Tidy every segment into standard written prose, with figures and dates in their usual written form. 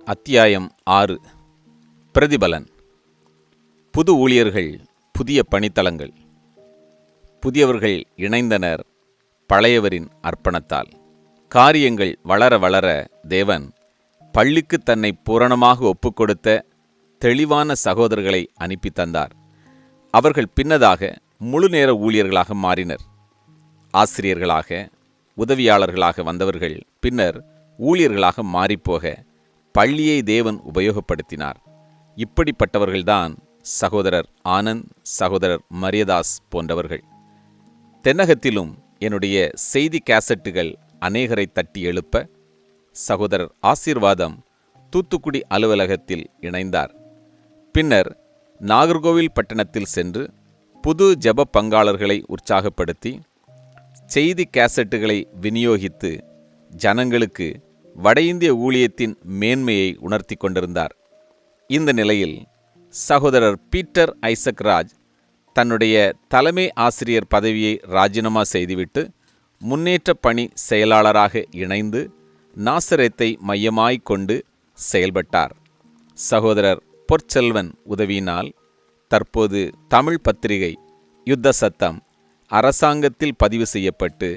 அத்தியாயம் 6. பிரதிபலன். புது ஊழியர்கள், புதிய பணித்தளங்கள். புதியவர்கள் இணைந்தனர் பழையவரின் அர்ப்பணத்தால். காரியங்கள் வளர வளர தேவன் பள்ளிக்கு தன்னை பூரணமாக ஒப்புக்கொடுத்த தெளிவான சகோதரர்களை அனுப்பி தந்தார். அவர்கள் பின்னதாக முழுநேர ஊழியர்களாக மாறினர். ஆசிரியர்களாக, உதவியாளர்களாக வந்தவர்கள் பின்னர் ஊழியர்களாக மாறிப்போக பள்ளியை தேவன் உபயோகப்படுத்தினார். இப்படிப்பட்டவர்கள்தான் சகோதரர் ஆனந்த், சகோதரர் மரியதாஸ் போன்றவர்கள். தென்னகத்திலும் என்னுடைய செய்தி கேசட்டுகள் அநேகரை தட்டி எழுப்ப சகோதரர் ஆசீர்வாதம் தூத்துக்குடி அலுவலகத்தில் இணைந்தார். பின்னர் நாகர்கோவில் பட்டணத்தில் சென்று புது ஜெப பங்காளர்களை உற்சாகப்படுத்தி செய்தி கேசட்டுகளை விநியோகித்து ஜனங்களுக்கு வட இந்திய ஊழியத்தின் மேன்மையை உணர்த்தி கொண்டிருந்தார். இந்த நிலையில் சகோதரர் பீட்டர் ஐசக் ராஜ் தன்னுடைய தலைமை ஆசிரியர் பதவியை ராஜினாமா செய்துவிட்டு முன்னேற்ற பணி செயலாளராக இணைந்து நாசரேத்தை மையமாய்க் கொண்டு செயல்பட்டார். சகோதரர் பொற்செல்வன் உதவியினால் தற்போது தமிழ் பத்திரிகை யுத்த சத்தம் அரசாங்கத்தில் பதிவு செய்யப்பட்டு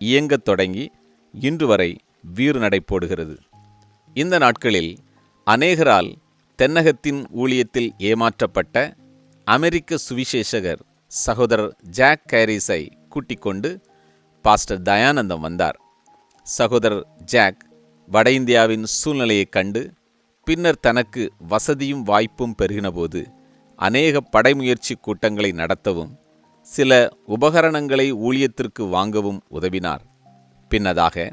இயங்கத் தொடங்கி இன்று வரை வீறு நடை போடுகிறது. இந்த நாட்களில் அநேகரால் தென்னகத்தின் ஊழியத்தில் ஏமாற்றப்பட்ட அமெரிக்க சுவிசேஷகர் சகோதரர் ஜாக் கேரிஸை கூட்டிக் கொண்டு பாஸ்டர் தயானந்தம் வந்தார். சகோதரர் ஜாக் வட இந்தியாவின் சூழ்நிலையைக் கண்டு பின்னர் தனக்கு வசதியும் வாய்ப்பும் பெருகினபோது அநேக படைமுயற்சி கூட்டங்களை நடத்தவும் சில உபகரணங்களை ஊழியத்திற்கு வாங்கவும் உதவினார். பின்னதாக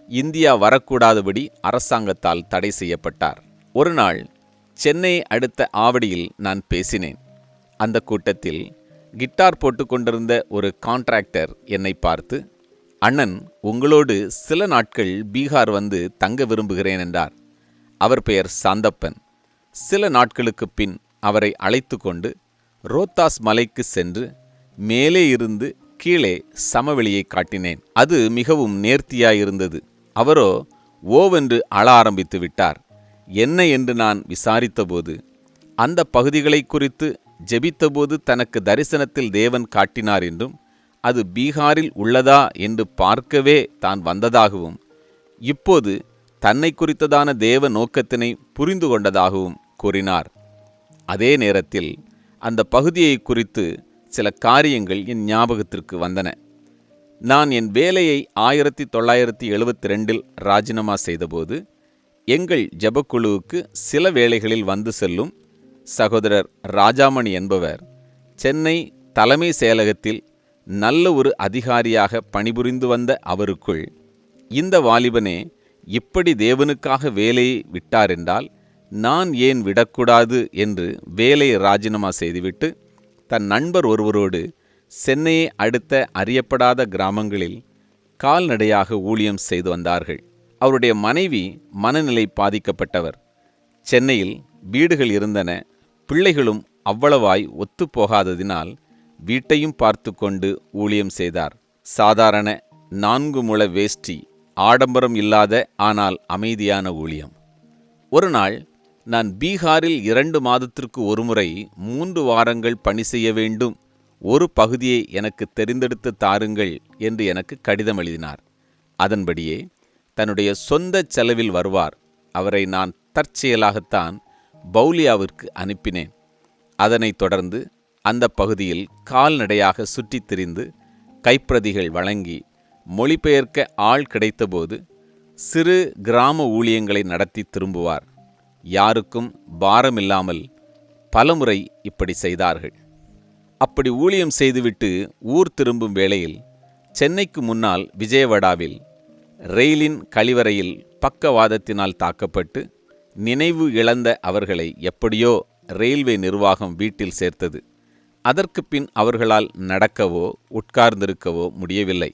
இந்தியா வரக்கூடாதபடி அரசாங்கத்தால் தடை செய்யப்பட்டார். ஒரு நாள் சென்னையை அடுத்த ஆவடியில் நான் பேசினேன். அந்த கூட்டத்தில் கிட்டார் போட்டுக்கொண்டிருந்த ஒரு கான்ட்ராக்டர் என்னை பார்த்து, அண்ணன், உங்களோடு சில நாட்கள் பீகார் வந்து தங்க விரும்புகிறேன் என்றார். அவர் பெயர் சாந்தப்பன். சில நாட்களுக்கு பின் அவரை அழைத்து கொண்டு ரோத்தாஸ் மலைக்கு சென்று மேலே இருந்து கீழே சமவெளியை காட்டினேன். அது மிகவும் நேர்த்தியாயிருந்தது. அவரோ ஓவென்று அழ ஆரம்பித்து விட்டார். என்ன என்று நான் விசாரித்தபோது, அந்த பகுதிகளை குறித்து ஜெபித்தபோது தனக்கு தரிசனத்தில் தேவன் காட்டினார் என்றும் அது பீகாரில் உள்ளதா என்று பார்க்கவே தான் வந்ததாகவும் இப்போது தன்னை குறித்ததான தேவ நோக்கத்தினை புரிந்து கொண்டதாகவும் கூறினார். அதே நேரத்தில் அந்த பகுதியை குறித்து சில காரியங்கள் என் ஞாபகத்திற்கு வந்தன. நான் என் வேலையை 1972 ராஜினாமா செய்தபோது எங்கள் ஜெபக்குழுவுக்கு சில வேளைகளில் வந்து செல்லும் சகோதரர் ராஜாமணி என்பவர் சென்னை தலைமை செயலகத்தில் நல்ல ஒரு அதிகாரியாக பணிபுரிந்து வந்த அவருக்குள், இந்த வாலிபனே இப்படி தேவனுக்காக வேலையை விட்டாரென்றால் நான் ஏன் விடக்கூடாது என்று வேலையை ராஜினாமா செய்துவிட்டு தன் நண்பர் ஒருவரோடு சென்னையை அடுத்த அறியப்படாத கிராமங்களில் கால்நடையாக ஊழியம் செய்து வந்தார்கள். அவருடைய மனைவி மனநிலை பாதிக்கப்பட்டவர். சென்னையில் வீடுகள் இருந்தன. பிள்ளைகளும் அவ்வளவாய் ஒத்துப்போகாததினால் வீட்டையும் பார்த்து கொண்டு ஊழியம் செய்தார். சாதாரண 4 முழ வேஷ்டி, ஆடம்பரம் இல்லாத ஆனால் அமைதியான ஊழியம். ஒரு நாள் நான் பீகாரில் 2 மாதத்திற்கு ஒருமுறை 3 வாரங்கள் பணி செய்ய வேண்டும், ஒரு பகுதியை எனக்கு தெரிந்தெடுத்து தாருங்கள் என்று எனக்கு கடிதம் எழுதினார். அதன்படியே தன்னுடைய சொந்த செலவில் வருவார். அவரை நான் தற்செயலாகத்தான் பவுலியாவிற்கு அனுப்பினேன். அதனைத் தொடர்ந்து அந்த பகுதியில் கால்நடையாக சுற்றித் திரிந்து கைப்பிரதிகள் வழங்கி மொழிபெயர்க்க ஆள் கிடைத்தபோது சிறு கிராம ஊழியங்களை நடத்தி திரும்புவார். யாருக்கும் பாரமில்லாமல் பலமுறை இப்படி செய்தார்கள். அப்படி ஊழியம் செய்துவிட்டு ஊர் திரும்பும் வேளையில் சென்னைக்கு முன்னால் விஜயவாடாவில் ரெயிலின் கழிவறையில் பக்கவாதத்தினால் தாக்கப்பட்டு நினைவு இழந்த அவர்களை எப்படியோ ரயில்வே நிர்வாகம் வீட்டில் சேர்த்தது. அதற்கு பின் அவர்களால் நடக்கவோ உட்கார்ந்திருக்கவோ முடியவில்லை.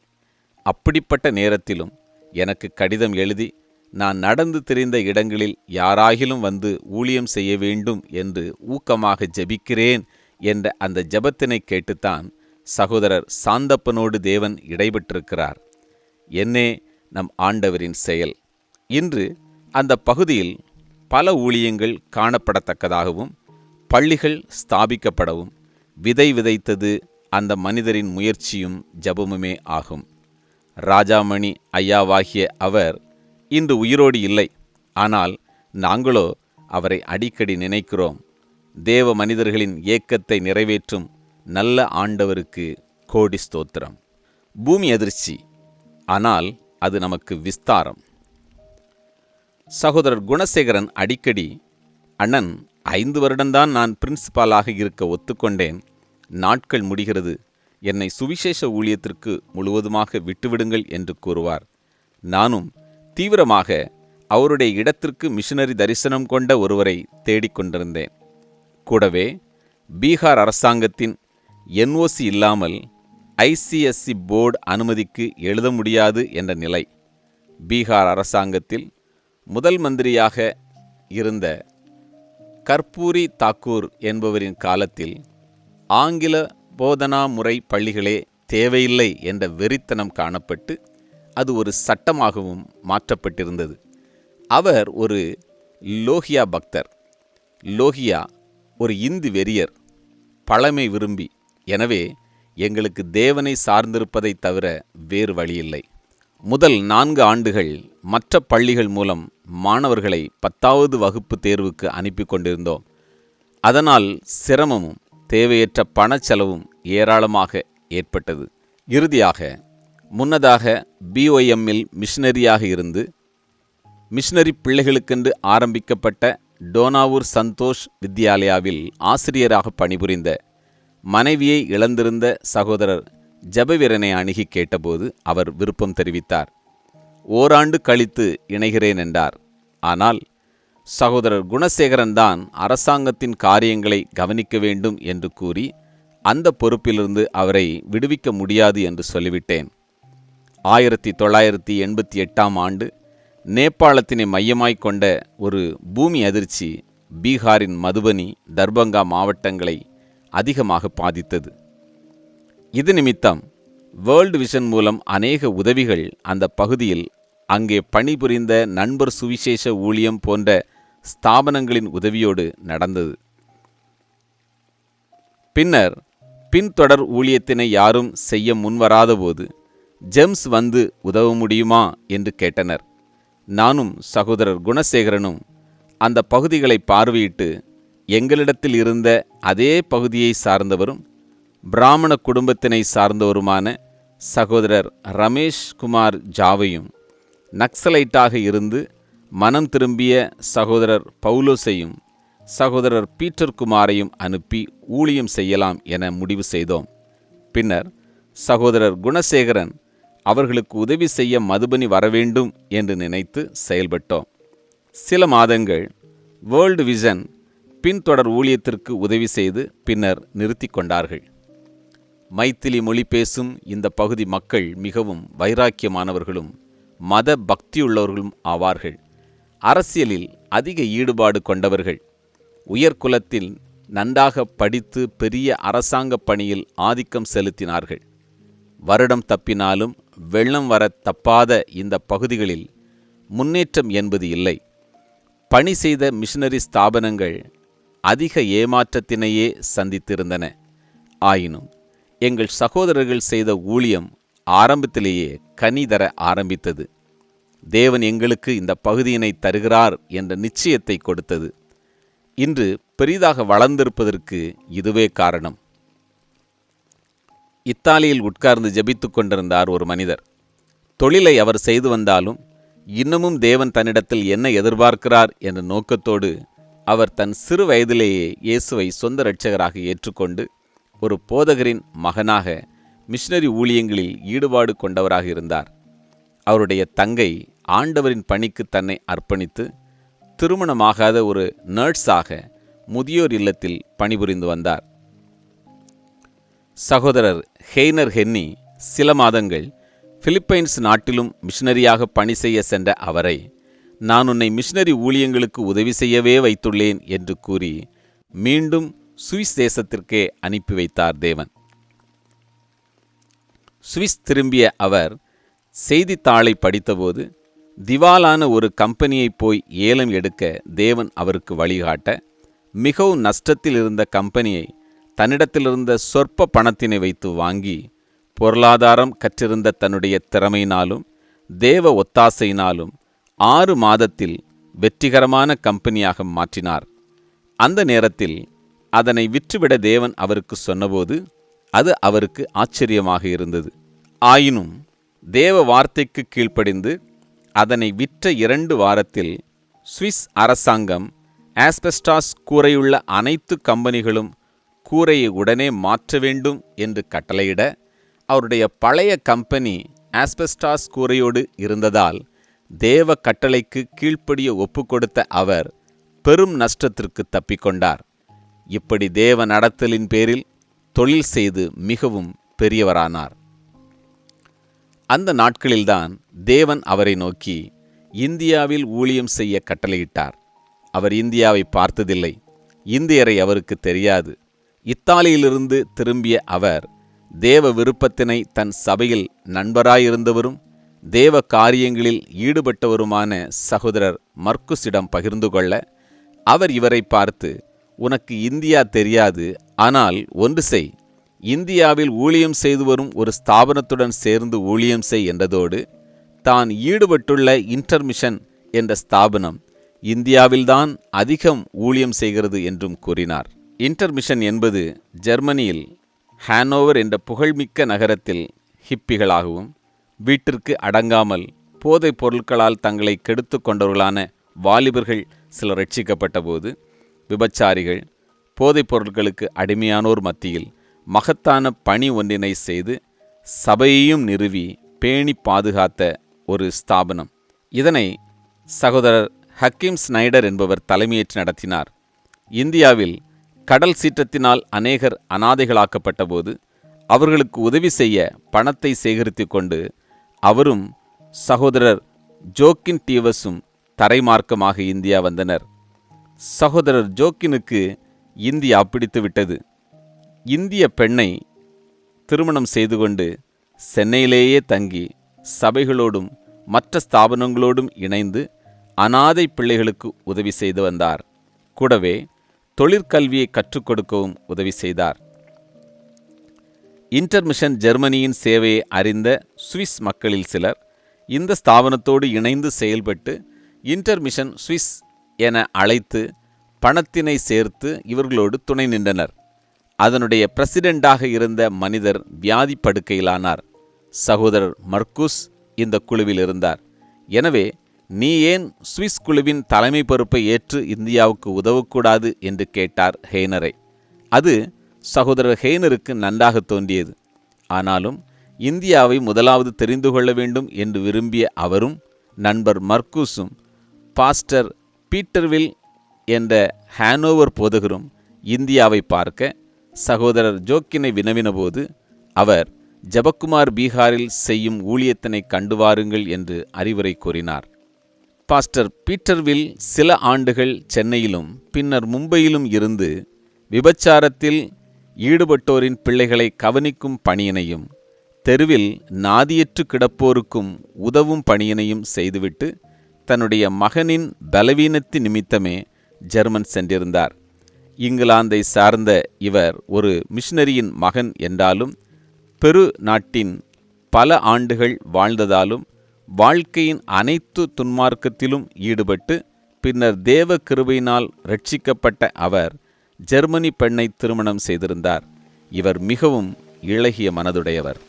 அப்படிப்பட்ட நேரத்திலும் எனக்கு கடிதம் எழுதி நான் நடந்து திரிந்த இடங்களில் யாராகிலும் வந்து ஊழியம் செய்ய வேண்டும் என்று ஊக்கமாக ஜெபிக்கிறேன் என்ற அந்த ஜெபத்தினை கேட்டுத்தான் சகோதரர் சாந்தப்பனோடு தேவன் இடைபெற்றிருக்கிறார். என்னே நம் ஆண்டவரின் செயல். இன்று அந்த பகுதியில் பல ஊழியங்கள் காணப்படத்தக்கதாகவும் பள்ளிகள் ஸ்தாபிக்கப்படவும் விதை விதைத்தது அந்த மனிதரின் முயற்சியும் ஜெபமுமே ஆகும். ராஜாமணி ஐயாவாகிய அவர் இன்று உயிரோடு இல்லை. ஆனால் நாங்களோ அவரை அடிக்கடி நினைக்கிறோம். தேவ மனிதர்களின் ஏக்கத்தை நிறைவேற்றும் நல்ல ஆண்டவருக்கு கோடி ஸ்தோத்திரம். பூமி அதிர்ச்சி, ஆனால் அது நமக்கு விஸ்தாரம். சகோதரர் குணசேகரன் அடிக்கடி, அண்ணன், 5 வருடம்தான் நான் பிரின்சிபாலாக இருக்க ஒத்துக்கொண்டேன். நாட்கள் முடிகிறது. என்னை சுவிசேஷ ஊழியத்திற்கு முழுவதுமாக விட்டுவிடுங்கள் என்று கூறுவார். நானும் தீவிரமாக அவருடைய இடத்திற்கு மிஷனரி தரிசனம் கொண்ட ஒருவரை தேடிக்கொண்டிருந்தேன். கூடவே பீகார் அரசாங்கத்தின் NOC இல்லாமல் ICSE போர்டு அனுமதிக்கு எழுத முடியாது என்ற நிலை. பீகார் அரசாங்கத்தில் முதல் மந்திரியாக இருந்த கர்பூரி தாக்கூர் என்பவரின் காலத்தில் ஆங்கில போதனா முறை பள்ளிகளே தேவையில்லை என்ற வெறித்தனம் காணப்பட்டு அது ஒரு சட்டமாகவும் மாற்றப்பட்டிருந்தது. அவர் ஒரு லோகியா பக்தர். லோகியா ஒரு இந்து வெறியர், பழமை விரும்பி. எனவே எங்களுக்கு தேவனை சார்ந்திருப்பதை தவிர வேறு வழியில்லை. முதல் 4 ஆண்டுகள் மற்ற பள்ளிகள் மூலம் மாணவர்களை 10வது வகுப்பு தேர்வுக்கு அனுப்பி கொண்டிருந்தோம். அதனால் சிரமமும் தேவையற்ற பணச்செலவும் ஏராளமாக ஏற்பட்டது. இறுதியாக முன்னதாக BOMஇல் மிஷனரியாக இருந்து மிஷனரி பிள்ளைகளுக்கென்று ஆரம்பிக்கப்பட்ட டோனாவூர் சந்தோஷ் வித்யாலயாவில் ஆசிரியராக பணிபுரிந்த மனைவியை இழந்திருந்த சகோதரர் ஜெபவீரனை அணுகி கேட்டபோது அவர் விருப்பம் தெரிவித்தார். ஓராண்டு கழித்து இணைகிறேன் என்றார். ஆனால் சகோதரர் குணசேகரன் தான் அரசாங்கத்தின் காரியங்களை கவனிக்க வேண்டும் என்று கூறி அந்த பொறுப்பிலிருந்து அவரை விடுவிக்க முடியாது என்று சொல்லிவிட்டேன். 1988ஆம் ஆண்டு நேபாளத்தினை மையமாய்க் கொண்ட ஒரு பூமி அதிர்ச்சி பீகாரின் மதுபனி, தர்பங்கா மாவட்டங்களை அதிகமாக பாதித்தது. இது நிமித்தம் வேர்ல்டு விஷன் மூலம் அநேக உதவிகள் அந்த பகுதியில் அங்கே பணிபுரிந்த நண்பர் சுவிசேஷ ஊழியம் போன்ற ஸ்தாபனங்களின் உதவியோடு நடந்தது. பின்னர் பின்தொடர் ஊழியத்தினை யாரும் செய்ய முன்வராதபோது ஜெம்ஸ் வந்து உதவ முடியுமா என்று கேட்டனர். நானும் சகோதரர் குணசேகரனும் அந்த பகுதிகளை பார்வையிட்டு எங்களிடத்தில் இருந்த அதே பகுதியை சார்ந்தவரும் பிராமண குடும்பத்தினை சார்ந்தவருமான சகோதரர் ரமேஷ் குமார் ஜாவையும், நக்சலைட்டாக இருந்து மனம் திரும்பிய சகோதரர் பவுலோஸையும் சகோதரர் பீட்டர் குமாரையும் அனுப்பி ஊழியம் செய்யலாம் என முடிவு செய்தோம். பின்னர் சகோதரர் குணசேகரன் அவர்களுக்கு உதவி செய்ய மதுபனி வரவேண்டும் என்று நினைத்து செயல்பட்டோம். சில மாதங்கள் வேர்ல்டு விஷன் பின்தொடர் ஊழியத்திற்கு உதவி செய்து பின்னர் நிறுத்தி கொண்டார்கள். மைத்திலி மொழி பேசும் இந்த பகுதி மக்கள் மிகவும் வைராக்கியமானவர்களும் மத பக்தியுள்ளவர்களும் ஆவார்கள். அரசியலில் அதிக ஈடுபாடு கொண்டவர்கள். உயர்குலத்தில் நன்றாக படித்து பெரிய அரசாங்க பணியில் ஆதிக்கம் செலுத்தினார்கள். வருடம் தப்பினாலும் வெள்ளம் வர தப்பாத இந்த பகுதிகளில் முன்னேற்றம் என்பது இல்லை. பணி செய்த மிஷனரி ஸ்தாபனங்கள் அதிக ஏமாற்றத்தினையே சந்தித்திருந்தன. ஆயினும் எங்கள் சகோதரர்கள் செய்த ஊழியம் ஆரம்பத்திலேயே கனி தர ஆரம்பித்தது. தேவன் எங்களுக்கு இந்த பகுதியினை தருகிறார் என்ற நிச்சயத்தை கொடுத்தது. இன்று பெரிதாக வளர்ந்திருப்பதற்கு இதுவே காரணம். இத்தாலியில் உட்கார்ந்து ஜெபித்து கொண்டிருந்தார் ஒரு மனிதர். தொழிலை அவர் செய்து வந்தாலும் இன்னமும் தேவன் தன்னிடத்தில் என்ன எதிர்பார்க்கிறார் என்ற நோக்கத்தோடு அவர் தன் சிறு வயதிலேயே இயேசுவை சொந்த இரட்சகராக ஏற்றுக்கொண்டு ஒரு போதகரின் மகனாக மிஷனரி ஊழியங்களில் ஈடுபாடு கொண்டவராக இருந்தார். அவருடைய தங்கை ஆண்டவரின் பணிக்கு தன்னை அர்ப்பணித்து திருமணமாகாத ஒரு நர்ஸாக முதியோர் இல்லத்தில் பணிபுரிந்து வந்தார். சகோதரர் ஹெய்னர் ஹென்னி சில மாதங்கள் பிலிப்பைன்ஸ் நாட்டிலும் மிஷனரியாக பணி செய்ய சென்ற அவரை, நான் உன்னை மிஷனரி ஊழியங்களுக்கு உதவி செய்யவே வைத்துள்ளேன் என்று கூறி மீண்டும் சுவிஸ் தேசத்திற்கே அனுப்பி வைத்தார் தேவன். சுவிஸ் திரும்பிய அவர் செய்தித்தாளை படித்தபோது திவாலான ஒரு கம்பெனியை போய் ஏலம் எடுக்க தேவன் அவருக்கு வழிகாட்ட, மிகவும் நஷ்டத்தில் இருந்த கம்பெனியை தன்னிடத்திலிருந்த சொற்ப பணத்தினை வைத்து வாங்கி, பொருளாதாரம் கற்றிருந்த தன்னுடைய திறமையினாலும் தேவ ஒத்தாசையினாலும் 6 மாதத்தில் வெற்றிகரமான கம்பெனியாக மாற்றினார். அந்த நேரத்தில் அதனை விற்றுவிட தேவன் அவருக்கு சொன்னபோது அது அவருக்கு ஆச்சரியமாக இருந்தது. ஆயினும் தேவ வார்த்தைக்கு கீழ்ப்படிந்து அதனை விற்ற 2 வாரத்தில் சுவிஸ் அரசாங்கம் ஆஸ்பெஸ்டாஸ் கூரையுள்ள அனைத்து கம்பெனிகளும் கூரையை உடனே மாற்ற வேண்டும் என்று கட்டளையிட, அவருடைய பழைய கம்பெனி ஆஸ்பெஸ்டாஸ் கூரையோடு இருந்ததால் தேவ கட்டளைக்கு கீழ்ப்படிய ஒப்புக்கொடுத்த அவர் பெரும் நஷ்டத்திற்கு தப்பிக்கொண்டார். இப்படி தேவ நடத்தலின் பேரில் தொழில் செய்து மிகவும் பெரியவரானார். அந்த நாட்களில்தான் தேவன் அவரை நோக்கி இந்தியாவில் ஊழியம் செய்ய கட்டளையிட்டார். அவர் இந்தியாவை பார்த்ததில்லை. இந்தியரை அவருக்கு தெரியாது. இத்தாலியிலிருந்து திரும்பிய அவர் தேவ விருப்பத்தினை தன் சபையில் நண்பராயிருந்தவரும் தேவ காரியங்களில் ஈடுபட்டவருமான சகோதரர் மர்க்குஸிடம் பகிர்ந்து கொள்ள, அவர் இவரை பார்த்து, உனக்கு இந்தியா தெரியாது, ஆனால் ஒன்று செய், இந்தியாவில் ஊழியம் செய்து வரும் ஒரு ஸ்தாபனத்துடன் சேர்ந்து ஊழியம் செய் என்றதோடு, தான் ஈடுபட்டுள்ள இன்டர்மிஷன் என்ற ஸ்தாபனம் இந்தியாவில்தான் அதிகம் ஊழியம் செய்கிறது என்றும் கூறினார். இன்டர்மிஷன் என்பது ஜெர்மனியில் ஹானோவர் என்ற புகழ்மிக்க நகரத்தில் ஹிப்பிகளாகவும் வீட்டிற்கு அடங்காமல் போதைப் பொருட்களால் தங்களை கெடுத்து கொண்டவர்களான வாலிபர்கள் சிலர் ரட்சிக்கப்பட்ட போது, விபச்சாரிகள் போதைப் பொருட்களுக்கு அடிமையானோர் மத்தியில் மகத்தான பணி ஒன்றினை செய்து சபையையும் நிறுவி பேணி பாதுகாத்த ஒரு ஸ்தாபனம். இதனை சகோதரர் ஹக்கீம் ஸ்னைடர் என்பவர் தலைமையேற்று நடத்தினார். இந்தியாவில் கடல் சீற்றத்தினால் அநேகர் அனாதைகளாக்கப்பட்ட போது அவர்களுக்கு உதவி செய்ய பணத்தை சேகரித்து கொண்டு அவரும் சகோதரர் ஜோக்கின் டீவஸும் தரைமார்க்கமாக இந்தியா வந்தனர். சகோதரர் ஜோக்கினுக்கு இந்தியா பிடித்து விட்டது. இந்திய பெண்ணை திருமணம் செய்து கொண்டு சென்னையிலேயே தங்கி சபைகளோடும் மற்ற ஸ்தாபனங்களோடும் இணைந்து அனாதை பிள்ளைகளுக்கு உதவி செய்து வந்தார். கூடவே தொழிற்கல்வியை கற்றுக் கொடுக்கவும் உதவி செய்தார். இன்டர்மிஷன் ஜெர்மனியின் சேவையை அறிந்த சுவிஸ் மக்களில் சிலர் இந்த ஸ்தாபனத்தோடு இணைந்து செயல்பட்டு இன்டர்மிஷன் சுவிஸ் என அழைத்து பணத்தினை சேர்த்து இவர்களோடு துணை நின்றனர். அதனுடைய பிரசிடெண்டாக இருந்த மனிதர் வியாதி படுக்கையிலானார். சகோதரர் மர்க்குஸ் இந்த குழுவில் இருந்தார். எனவே நீ ஏன் சுவிஸ் குழுவின் தலைமை பொறுப்பை ஏற்று இந்தியாவுக்கு உதவக்கூடாது என்று கேட்டார் ஹெய்னரை. அது சகோதரர் ஹெய்னருக்கு நன்றாக தோன்றியது. ஆனாலும் இந்தியாவை முதலாவது தெரிந்து கொள்ள வேண்டும் என்று விரும்பிய அவரும் நண்பர் மர்க்குஸும் பாஸ்டர் பீட்டர்வில் என்ற ஹானோவர் போதகரும் இந்தியாவை பார்க்க சகோதரர் ஜோக்கினை வினவினபோது அவர் ஜபக்குமார் பீகாரில் செய்யும் ஊழியத்தினை கண்டு வாருங்கள் என்று அறிவுரை கூறினார். பாஸ்டர் பீட்டர்வில் சில ஆண்டுகள் சென்னையிலும் பின்னர் மும்பையிலும் இருந்து விபச்சாரத்தில் ஈடுபட்டோரின் பிள்ளைகளை கவனிக்கும் பணியினையும் தெருவில் நாதியற்று கிடப்போருக்கும் உதவும் பணியினையும் செய்துவிட்டு தன்னுடைய மகனின் பலவீனத்தின் நிமித்தமே ஜெர்மன் சென்றிருந்தார். இங்கிலாந்தை சார்ந்த இவர் ஒரு மிஷனரியின் மகன் என்றாலும் பெரு நாட்டின் பல ஆண்டுகள் வாழ்ந்ததாலும் வாழ்க்கையின் அனைத்து துன்மார்க்கத்திலும் ஈடுபட்டு பின்னர் தேவ கிருபையினால் ரட்சிக்கப்பட்ட அவர் ஜெர்மனி பெண்ணை திருமணம் செய்திருந்தார். இவர் மிகவும் இளகிய மனதுடையவர்.